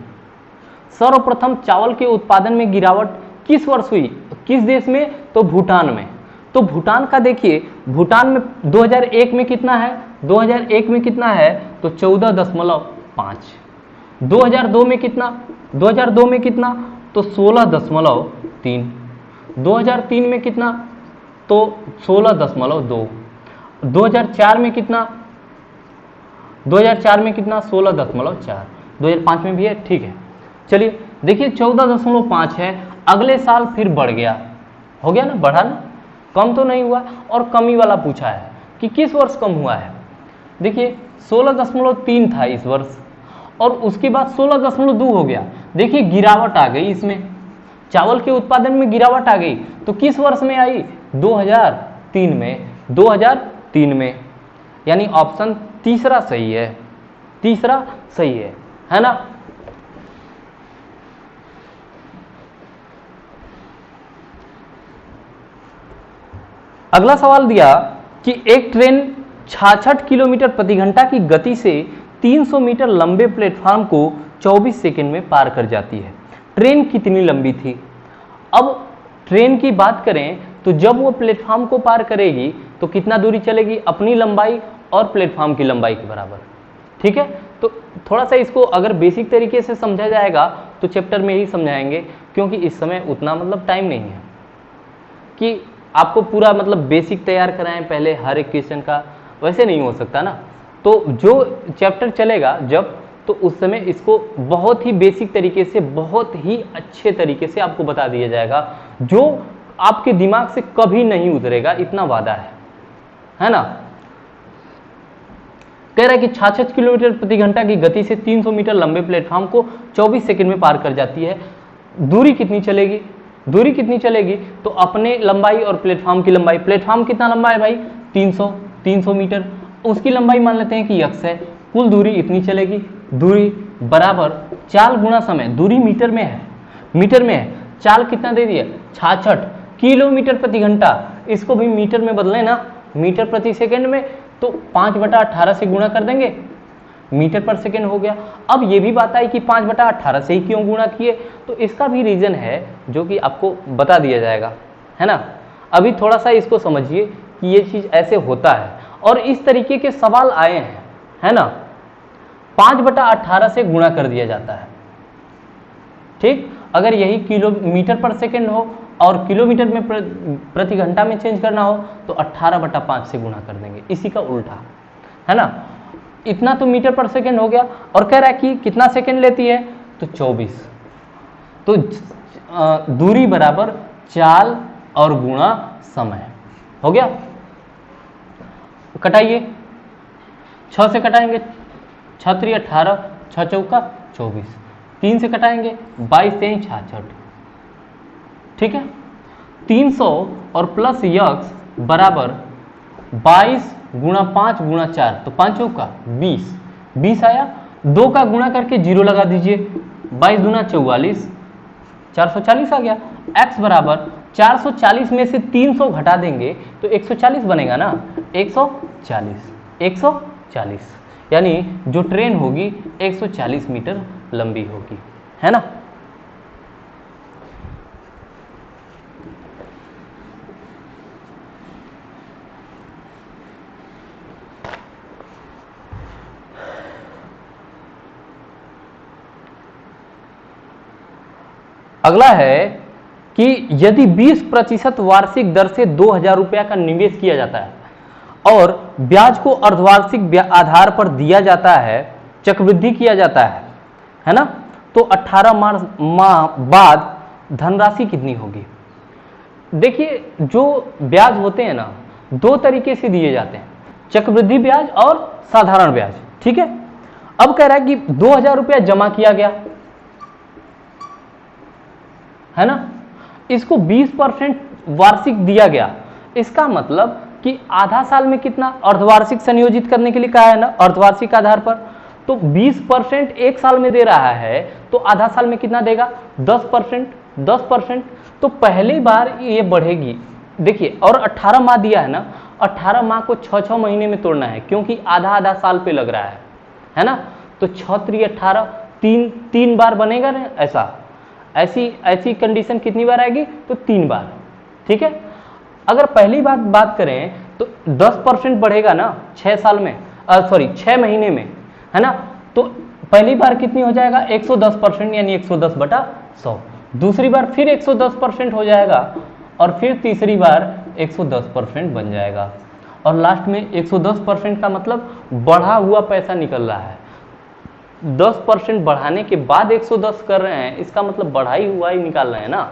सर्वप्रथम चावल के उत्पादन में गिरावट किस वर्ष हुई, किस देश में, तो भूटान में। तो भूटान का देखिए, भूटान में 2001 में कितना है, 2001 में कितना है तो 14.5। 2002 में कितना, 2002 में कितना तो 16.3। 2003 में कितना तो 16.2। 2004 में कितना, 2004 में कितना 16.4। 2005 में भी है, ठीक है। चलिए देखिए 14.5 है, अगले साल फिर बढ़ गया, हो गया ना, बढ़ा ना, कम तो नहीं हुआ। और कमी वाला पूछा है कि किस वर्ष कम हुआ है। देखिए 16.3 था इस वर्ष और उसके बाद 16.2 हो गया। देखिए गिरावट आ गई, इसमें चावल के उत्पादन में गिरावट आ गई। तो किस वर्ष में आई, 2003 में, 2003 में, यानी ऑप्शन तीसरा सही है, तीसरा सही है ना। अगला सवाल दिया कि एक ट्रेन 66 किलोमीटर प्रति घंटा की गति से 300 मीटर लंबे प्लेटफॉर्म को 24 सेकंड में पार कर जाती है। ट्रेन कितनी लंबी थी। अब ट्रेन की बात करें तो जब वो प्लेटफॉर्म को पार करेगी तो कितना दूरी चलेगी, अपनी लंबाई और प्लेटफॉर्म की लंबाई के बराबर, ठीक है। तो थोड़ा सा इसको अगर बेसिक तरीके से समझा जाएगा तो चैप्टर में ही समझाएंगे, क्योंकि इस समय उतना मतलब टाइम नहीं है कि आपको पूरा मतलब बेसिक तैयार कराएं पहले हर एक क्वेश्चन का, वैसे नहीं हो सकता ना। तो जो चैप्टर चलेगा जब, तो उस समय इसको बहुत ही बेसिक तरीके से, बहुत ही अच्छे तरीके से आपको बता दिया जाएगा, जो आपके दिमाग से कभी नहीं उतरेगा, इतना वादा है ना। कह रहा है कि 66 किलोमीटर प्रति घंटा की गति से 300 मीटर लंबे प्लेटफॉर्म को 24 सेकंड में पार कर जाती है। दूरी कितनी चलेगी, दूरी कितनी चलेगी तो अपने लंबाई और प्लेटफॉर्म की लंबाई। प्लेटफॉर्म कितना लंबा है भाई, 300 मीटर, उसकी लंबाई मान लेते हैं कि x है, कुल दूरी इतनी चलेगी। दूरी बराबर चाल गुणा समय, दूरी मीटर में है, मीटर में है, चाल कितना दे दिया 66 किलोमीटर प्रति घंटा, इसको भी मीटर में बदलें ना, मीटर प्रति सेकंड में, तो 5/18 से गुणा कर देंगे, मीटर पर सेकंड हो गया। अब ये भी बात आई कि 5/18 से ही क्यों गुणा किए, तो इसका भी रीजन है जो कि आपको बता दिया जाएगा, है ना। अभी थोड़ा सा इसको समझिए कि ये चीज ऐसे होता है और इस तरीके के सवाल आए हैं, है ना। 5/18 से गुणा कर दिया जाता है, ठीक। अगर यही किलोमीटर पर सेकंड हो और किलोमीटर में प्रति घंटा में चेंज करना हो तो 18/5 से गुणा कर देंगे, इसी का उल्टा, है ना। इतना तो मीटर पर सेकंड हो गया और कह रहा है कि कितना सेकंड लेती है तो 24। तो दूरी बराबर चाल और गुणा समय हो गया। कटाइए, 6 से कटाएंगे, 6 3 18, 6 चौका 24, 3 से कटाएंगे 22 से 66, ठीक है। 300 और प्लस यक्स बराबर 22 गुणा 5 गुणा 4, तो 5 चौका 20, 20 आया। 2 का गुणा करके 0 लगा दीजिए, 22 दूना 44, 440 आ गया। x बराबर 440 में से 300 घटा देंगे तो 140 बनेगा ना, 140, यानी जो ट्रेन होगी 140 मीटर लंबी होगी, है ना। अगला है कि यदि 20% वार्षिक दर से 2000 रुपया का निवेश किया जाता है और ब्याज को अर्धवार्षिक आधार पर दिया जाता है, चक्रवृद्धि किया जाता है ना, तो 18 माह बाद धनराशि कितनी होगी। देखिए जो ब्याज होते हैं ना, 2 तरीके से दिए जाते हैं। चक्रवृद्धि ब्याज और साधारण ब्याज। ठीक है, अब कह रहा है कि 2000 रुपया जमा किया गया है ना, इसको 20% वार्षिक दिया गया। इसका मतलब कि आधा साल में कितना, अर्धवार्षिक संयोजित करने के लिए कहा है ना, अर्धवार्षिक आधार पर, तो 20% एक साल में दे रहा है, तो आधा साल में कितना देगा, 10%। तो पहली बार ये बढ़ेगी। देखिए, और 18 माह दिया है ना, 18 माह को 6-6 महीने में तोड़ना है, क्योंकि आधा आधा साल पे लग रहा है ना। तो 6×3 = 18, तीन बार बनेगा ना ऐसा। ऐसी कंडीशन कितनी बार आएगी, तो 3 बार। ठीक है, अगर पहली बात करें तो 10% बढ़ेगा ना 6 महीने में, है ना। तो पहली बार कितनी हो जाएगा, 110%, यानी 110/100। दूसरी बार फिर 110% हो जाएगा, और फिर तीसरी बार 110% बन जाएगा, और लास्ट में 110% का मतलब बढ़ा हुआ पैसा निकल रहा है। 10% बढ़ाने के बाद 110 कर रहे हैं, इसका मतलब बढ़ाई हुआ ही निकाल रहे हैं ना।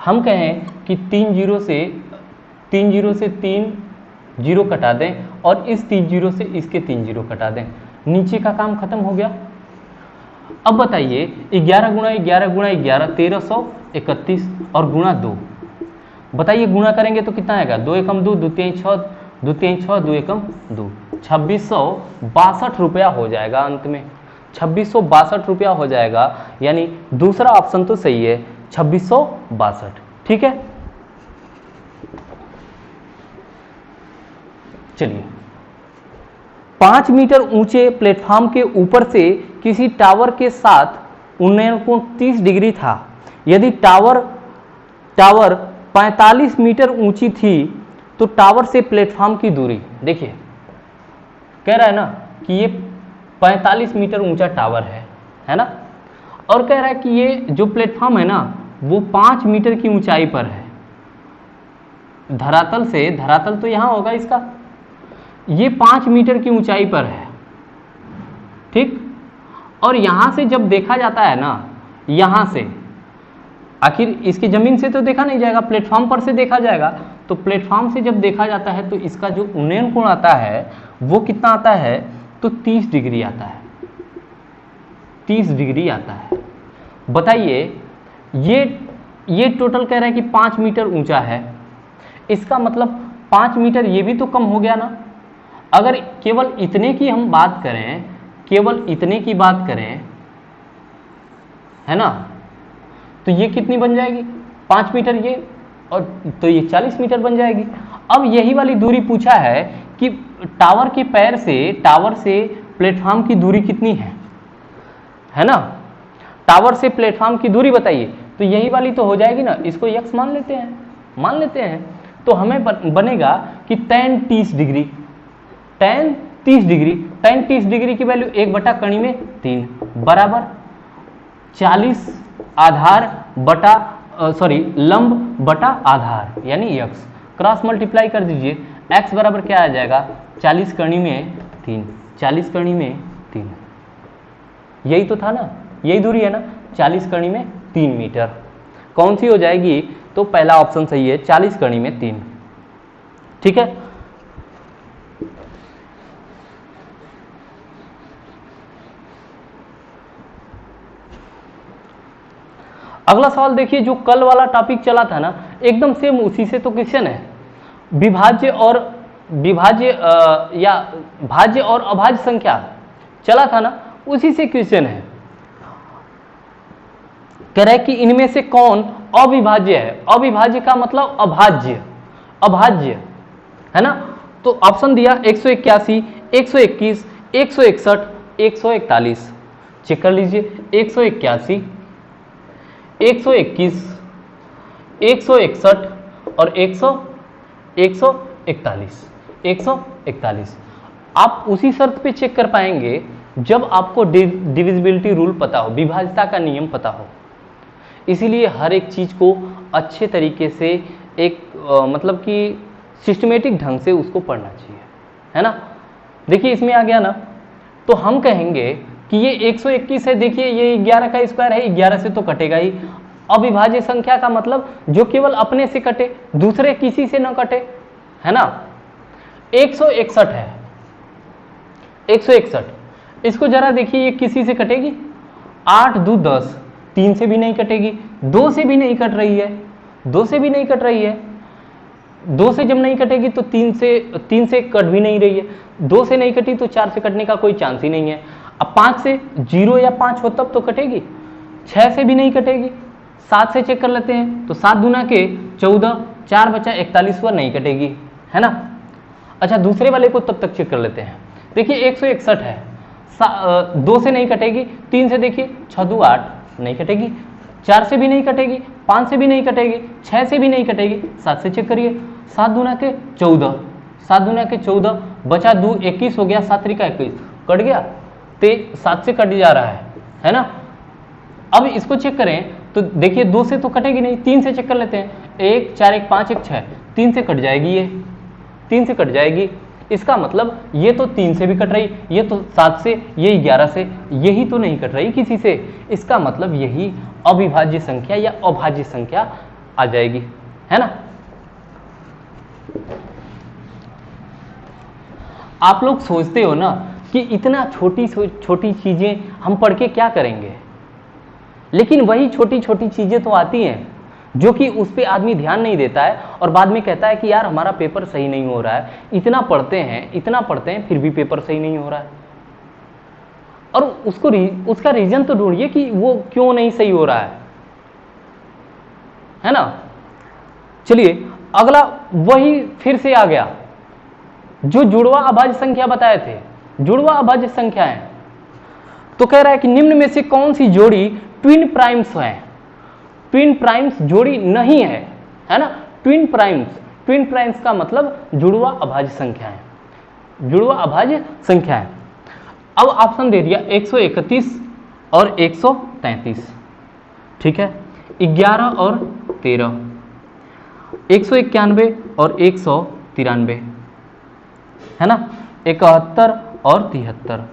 हम कहें कि 3 जीरो से 3 जीरो कटा दें, और इस 3 जीरो से इसके 3 जीरो कटा दें, नीचे का काम खत्म हो गया। अब बताइए, 11 × 11 × 11 1331, और गुणा 2, बताइए गुणा करेंगे तो कितना आएगा, 2 एकम 2, 2 3 6, 2 3 6, 2 एकम 2, 2662 रुपया हो जाएगा। अंत में 2662 रुपया हो जाएगा, यानी दूसरा ऑप्शन तो सही है, 2662। ठीक है, चलिए, 5 मीटर ऊंचे प्लेटफॉर्म के ऊपर से किसी टावर के साथ उन्नयन कोण 30 डिग्री था। यदि टावर 45 मीटर ऊंची थी तो टावर से प्लेटफॉर्म की दूरी, देखिए कह रहा है ना कि ये 45 मीटर ऊंचा टावर है ना, और कह रहा है कि ये जो प्लेटफॉर्म है ना वो 5 मीटर की ऊंचाई पर है। धरातल तो यहां होगा इसका, ये 5 मीटर की ऊंचाई पर है। ठीक, और यहां से जब देखा जाता है ना, यहां से, आखिर इसकी जमीन से तो देखा नहीं जाएगा, प्लेटफॉर्म पर से देखा जाएगा। तो प्लेटफॉर्म से जब देखा जाता है तो इसका जो उन्नयन कोण आता है वो कितना आता है, तो 30 डिग्री आता है। 30 डिग्री आता है। बताइए, ये टोटल कह रहा है कि 5 मीटर ऊंचा है, इसका मतलब 5 मीटर ये भी तो कम हो गया ना। अगर केवल इतने की हम बात करें, केवल इतने की बात करें, है ना, तो ये कितनी बन जाएगी, 5 मीटर ये, और तो ये 40 मीटर बन जाएगी। अब यही वाली दूरी पूछा है कि टावर के पैर से, टावर से प्लेटफॉर्म की दूरी कितनी है ना, टावर से प्लेटफॉर्म की दूरी बताइए। तो यही वाली तो हो जाएगी ना, इसको x मान लेते हैं। तो हमें बनेगा कि tan 30 डिग्री, tan 30 डिग्री की वैल्यू 1/3 बराबर 40 आधार बटा लंब बटा आधार, यानी x। क्रॉस मल्टीप्लाई कर दीजिए, x बराबर क्या आ जाएगा, 40 कड़ी में 3, 40 कड़ी में 3, यही तो था ना, यही दूरी है ना, 40 कड़ी में 3 मीटर। कौन सी हो जाएगी, तो पहला ऑप्शन सही है, 40 कड़ी में 3। ठीक है, अगला सवाल देखिए, जो कल वाला टॉपिक चला था ना, एकदम सेम उसी से तो क्वेश्चन है। भाज्य और अभाज्य संख्या चला था ना, उसी से क्वेश्चन है। कह रहा है कि इनमें से कौन अविभाज्य है। अविभाज्य का मतलब अभाज्य है ना। तो ऑप्शन दिया 181, 121, 161, 141। चेक कर लीजिए, 181, 121, 161 और 141। आप उसी शर्त पे चेक कर पाएंगे जब आपको डिविजिबिलिटी रूल पता हो, विभाज्यता का नियम पता हो। इसीलिए हर एक चीज को अच्छे तरीके से एक मतलब कि सिस्टमेटिक ढंग से उसको पढ़ना चाहिए, है ना। देखिए इसमें आ गया ना, तो हम कहेंगे कि ये 121 है। देखिए ये 11 का स्क्वायर है, 11 से तो कटेगा ही। अविभाज्य संख्या का मतलब जो केवल अपने से कटे, दूसरे किसी से न कटे, है ना। 161 है, 161। इसको जरा देखिए, ये किसी से कटेगी? 8 2 10, 3 से भी नहीं कटेगी, 2 से भी नहीं कट रही है, 2 से भी नहीं कट रही है। 2 से जब नहीं कटेगी तो 3 से कट भी नहीं रही है, 2 से नहीं कटी तो 4 से कटने का कोई चांस ही नहीं है। अब 5 से 0 या 5 हो तब तो कटेगी, 6 से भी नहीं कटेगी। 7 से चेक कर लेते हैं, तो 7 दूना के 14, 4 बचा 41 पर नहीं कटेगी, है ना। अच्छा, दूसरे वाले को तब तक चेक कर लेते हैं। देखिए 161 है, 2 से नहीं कटेगी, 3 से देखिए 6 2 8 नहीं कटेगी, 4 से भी नहीं कटेगी, 5 से भी नहीं कटेगी, 6 से भी नहीं कटेगी, 7 से चेक करिए, 7 दूना के 14, 7 दूना के 14, बचा 2 21 हो गया, 7 3 21 कट गया, 7 से कट जा रहा है ना। अब इसको चेक करें तो देखिए 2 से तो कटेगी नहीं, 3 से चेक कर लेते हैं, 1 4 1 5 1 6, 3 से कट जाएगी, ये 3 से कट जाएगी। इसका मतलब ये तो 3 से भी कट रही, ये तो 7 से, ये 11 से, यही तो नहीं कट रही किसी से। इसका मतलब यही अविभाज्य संख्या या अभाज्य संख्या आ जाएगी, है ना। आप लोग सोचते हो ना कि इतना छोटी छोटी चीजें हम पढ़ के क्या करेंगे, लेकिन वही छोटी छोटी चीजें तो आती हैं जो कि उस पर आदमी ध्यान नहीं देता है और बाद में कहता है कि यार हमारा पेपर सही नहीं हो रहा है। इतना पढ़ते हैं फिर भी पेपर सही नहीं हो रहा है। और उसका रीजन तो ढूंढिए कि वो क्यों नहीं सही हो रहा है ना। चलिए अगला वही फिर से आ गया जो जुड़वा अभाज्य संख्या बताए थे, जुड़वा अभाज्य संख्या है। तो कह रहा है कि निम्न में से कौन सी जोड़ी ट्विन प्राइम्स है। ट्विन प्राइम्स जोड़ी नहीं है ना। ट्विन प्राइम्स का मतलब जुड़वा अभाज्य संख्या है, जुड़वा अभाज्य संख्या है। अब ऑप्शन दे दिया 131 और 133, ठीक है, 11 और 13, 191 और 193, है ना, 71 और 73।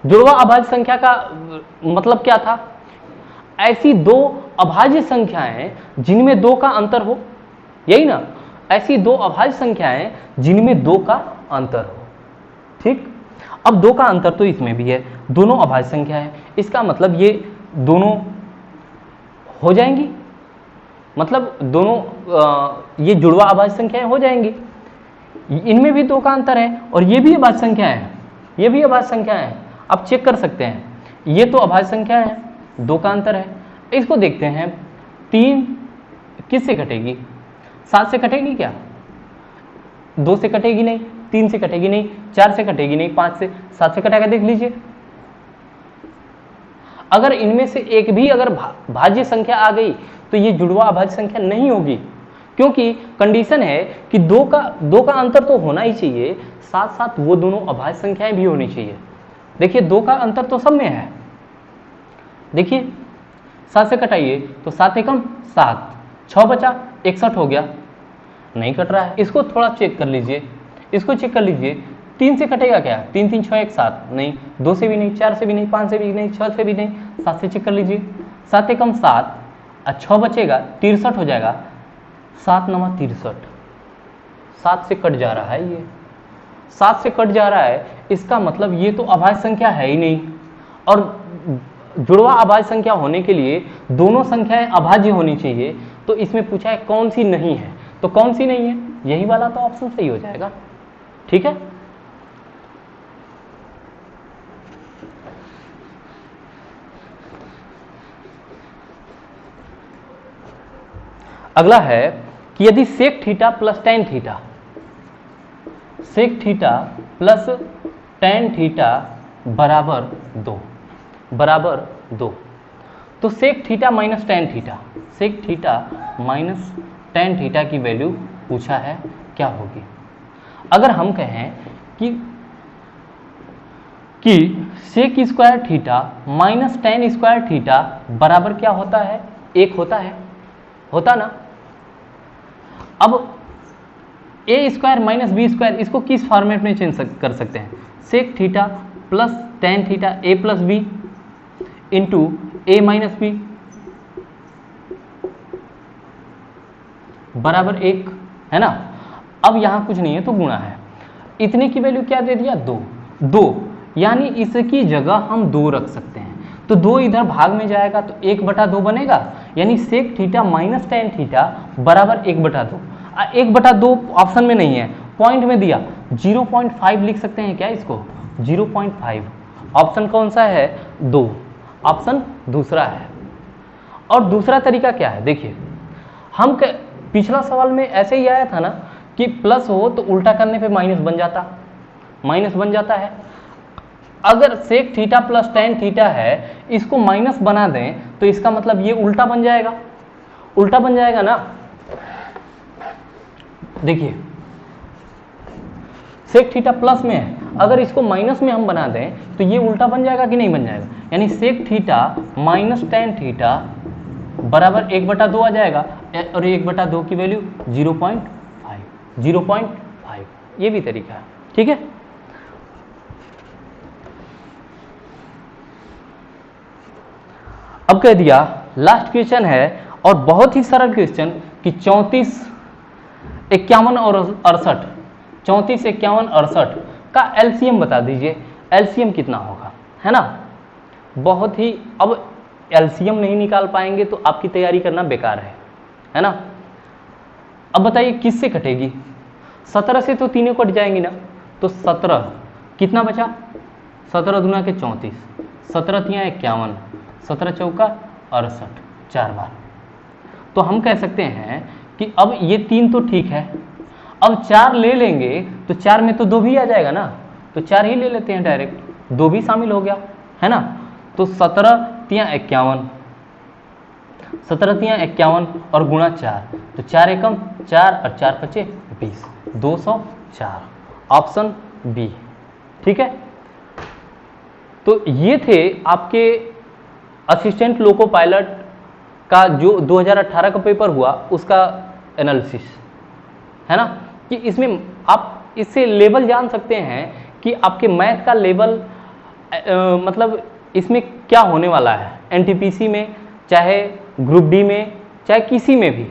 जुड़वा अभाज्य संख्या का मतलब क्या था? ऐसी दो अभाज्य संख्याएं जिनमें 2 का अंतर हो, यही ना, ऐसी दो अभाज्य संख्याएं जिनमें 2 का अंतर हो। ठीक, अब 2 का अंतर तो इसमें भी है, दोनों अभाज्य संख्या है, इसका मतलब ये दोनों हो जाएंगी, मतलब दोनों ये जुड़वा अभाज्य संख्याएं हो जाएंगी। इनमें भी 2 का अंतर है और ये भी अभाज्य संख्या है, ये भी अभाज्य संख्या है। आप चेक कर सकते हैं, ये तो अभाज्य संख्या है, 2 का अंतर है। इसको देखते हैं, 3 किससे कटेगी? 7 से कटेगी क्या? 2 से कटेगी नहीं, 3 से कटेगी नहीं, 4 से कटेगी नहीं, 5 से, 7 से कटेगा, देख लीजिए। अगर इनमें से एक भी अगर भाज्य संख्या आ गई तो ये जुड़वा अभाज्य संख्या नहीं होगी, क्योंकि कंडीशन है कि 2 का अंतर तो होना ही चाहिए, साथ साथ वो दोनों अभाज्य संख्याएं भी होनी चाहिए। देखिए 2 का अंतर तो सब में है, देखिए 7 से कटाइए तो 7 एकम 7, 6 बचा 61 हो गया, नहीं कट रहा है। इसको थोड़ा चेक कर लीजिए, इसको चेक कर लीजिए, 3 से कटेगा क्या? 3 3 6 1 7, नहीं, 2 से भी नहीं, 4 से भी नहीं, 5 से भी नहीं, 6 से भी नहीं, 7 से चेक कर लीजिए, 7 एकम 7 और 6 बचेगा 63 हो जाएगा, 7 9 63, 7 से कट जा रहा है, ये 7 से कट जा रहा है। इसका मतलब ये तो अभाज्य संख्या है ही नहीं, और जुड़वा अभाज्य संख्या होने के लिए दोनों संख्याएं अभाज्य होनी चाहिए। तो इसमें पूछा है कौन सी नहीं है, तो कौन सी नहीं है? यही वाला तो ऑप्शन सही हो जाएगा, ठीक है। अगला है कि यदि sec theta plus tan theta, sec theta plus tan theta बराबर 2, तो sec theta minus tan theta, sec theta minus tan theta की वैल्यू पूछा है, क्या होगी? अगर हम कहें कि sec square theta minus tan square theta बराबर क्या होता है? 1 होता है, होता ना। अब a square minus b square, इसको किस फॉर्मेट में चेंज कर सकते हैं? Sec theta plus tan theta a plus b into a minus b बराबर 1, है ना। अब यहाँ कुछ नहीं है तो गुणा है, इतने की वैल्यू क्या दे दिया 2, 2 यानी इसकी जगह हम 2 रख सकते हैं, तो 2 इधर भाग में जाएगा तो 1/2 बनेगा, यानी sec theta minus tan theta बराबर 1/2। 1/2 ऑप्शन में नहीं है, पॉइंट में दिया, 0.5 लिख सकते हैं क्या इसको, 0.5। ऑप्शन कौन सा है, 2, ऑप्शन दूसरा है। और दूसरा तरीका क्या है, देखिए हम पिछला सवाल में ऐसे ही आया था ना कि प्लस हो तो उल्टा करने पे माइनस बन जाता है। अगर sec theta plus tan theta है, इसको माइनस बना दें तो इसका मतलब ये उल्टा बन जाएगा ना। देखिए सेक थीटा प्लस में है, अगर इसको माइनस में हम बना दें तो ये उल्टा बन जाएगा कि नहीं बन जाएगा, यानी sec theta minus tan theta बराबर 1/2 आ जाएगा, और 1/2 की वैल्यू 0.5, ये भी तरीका है, ठीक है। अब कह दिया लास्ट क्वेश्चन है और बहुत ही सरल क्वेश्चन कि 34, 51 और 68, 34, 51, 68 का एलसीएम बता दीजिए, एलसीएम कितना होगा, है ना। बहुत ही, अब एलसीएम नहीं निकाल पाएंगे तो आपकी तैयारी करना बेकार है ना। अब बताइए किससे कटेगी, 17 से तो तीनों कट जाएंगी ना, तो 17 कितना बचा, 17 दूना के 34, 17 तियां 51, 17 चौका 68, 4 बार। तो हम कह सकते हैं कि अब ये 3 तो ठीक है, अब 4 ले लेंगे तो 4 में तो 2 भी आ जाएगा ना, तो 4 ही ले लेते हैं डायरेक्ट, 2 भी शामिल हो गया, है ना। तो 17 तियां 51, 17 तियां 51 और गुणा 4, तो 4 एकम 4 और 4 पचे 20, 204, ऑप्शन बी, ठीक है। तो ये थे आपके असिस्टेंट लोको पायलट का जो 2018 का पेपर हुआ उसका एनालिसिस, है ना। कि इसमें आप इससे लेवल जान सकते हैं कि आपके मैथ का लेवल मतलब इसमें क्या होने वाला है, एनटीपीसी में, चाहे ग्रुप डी में, चाहे किसी में भी,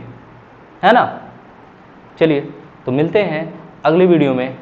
है ना। चलिए तो मिलते हैं अगले वीडियो में।